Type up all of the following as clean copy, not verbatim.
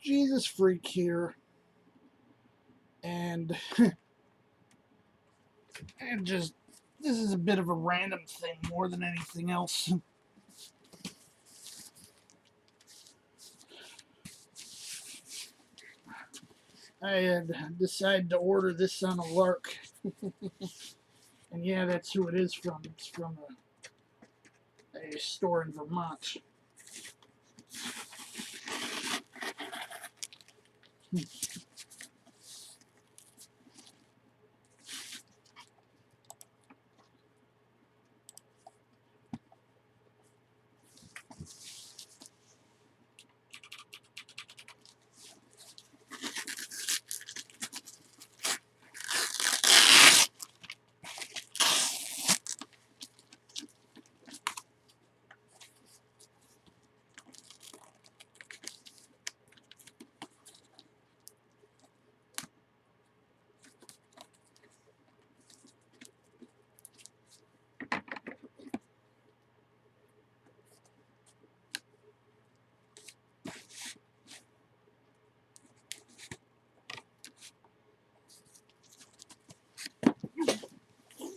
Jesus freak here, and and just this is a bit of a random thing more than anything else. I had decided to order this on a lark, and yeah, that's who it is from. It's from a store in Vermont.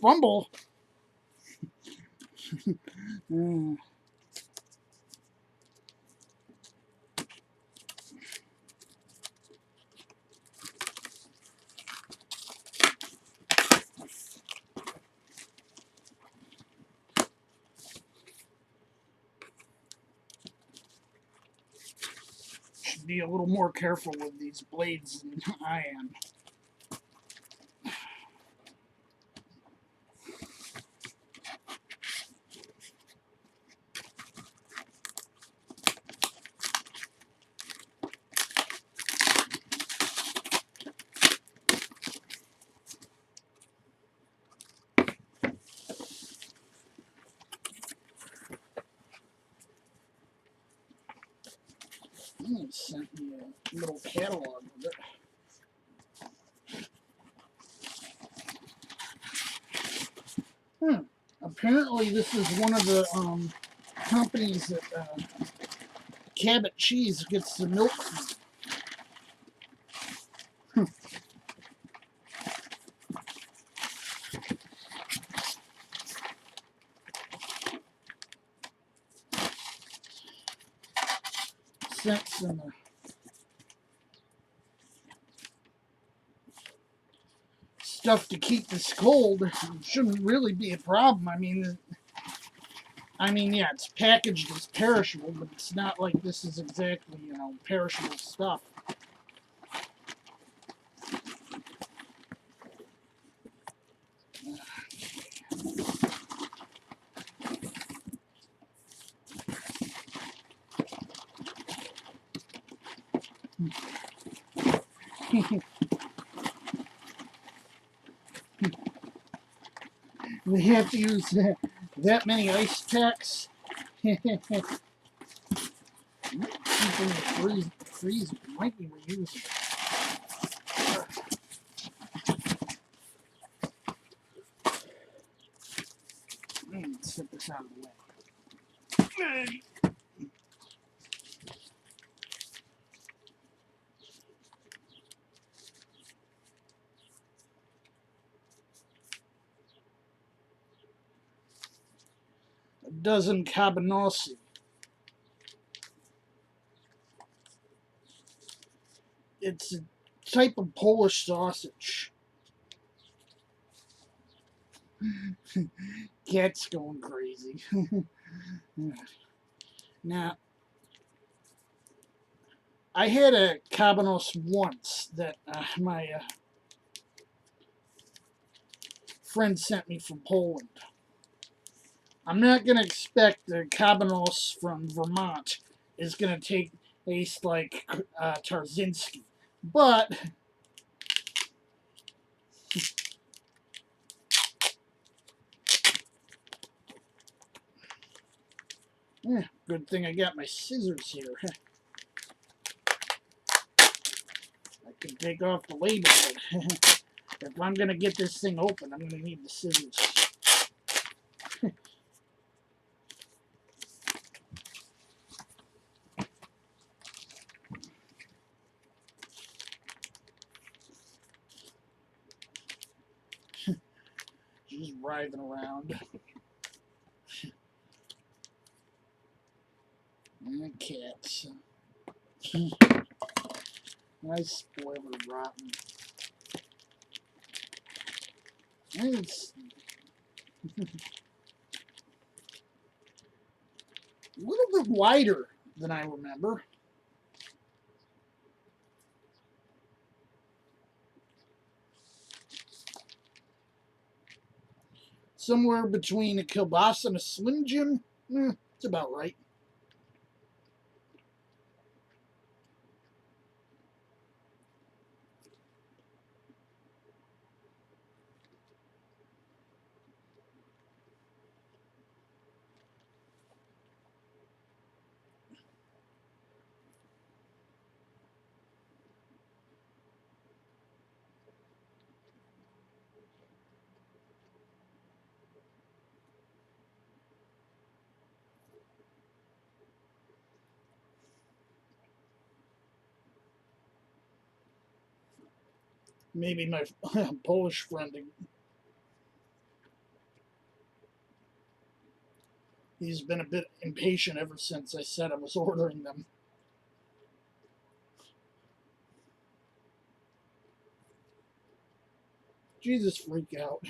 Fumble. Mm. Should be a little more careful with these blades than I am. They sent me a little catalog with it. Apparently, this is one of the companies that Cabot Cheese gets the milk from. Sent some stuff to keep this cold. It shouldn't really be a problem. Yeah, it's packaged as perishable, but it's not like this is exactly, perishable stuff. We have to use that many ice packs. Keep them to freeze might be reusable. Let's set this out of the way. A dozen kabanosy. It's a type of Polish sausage. Cat's going crazy. Now, I had a kabanos once that my friend sent me from Poland. I'm not going to expect the kabanos from Vermont is going to taste like Tarczyński. But good thing I got my scissors here. I can take off the label. If I'm going to get this thing open, I'm going to need the scissors. writhing around. And cats. Nice spoiler rotten. It's a little bit wider than I remember. Somewhere between a kielbasa and a Slim Jim. It's about right. Maybe my Polish friend, he's been a bit impatient ever since I said I was ordering them. Jesus, freak out.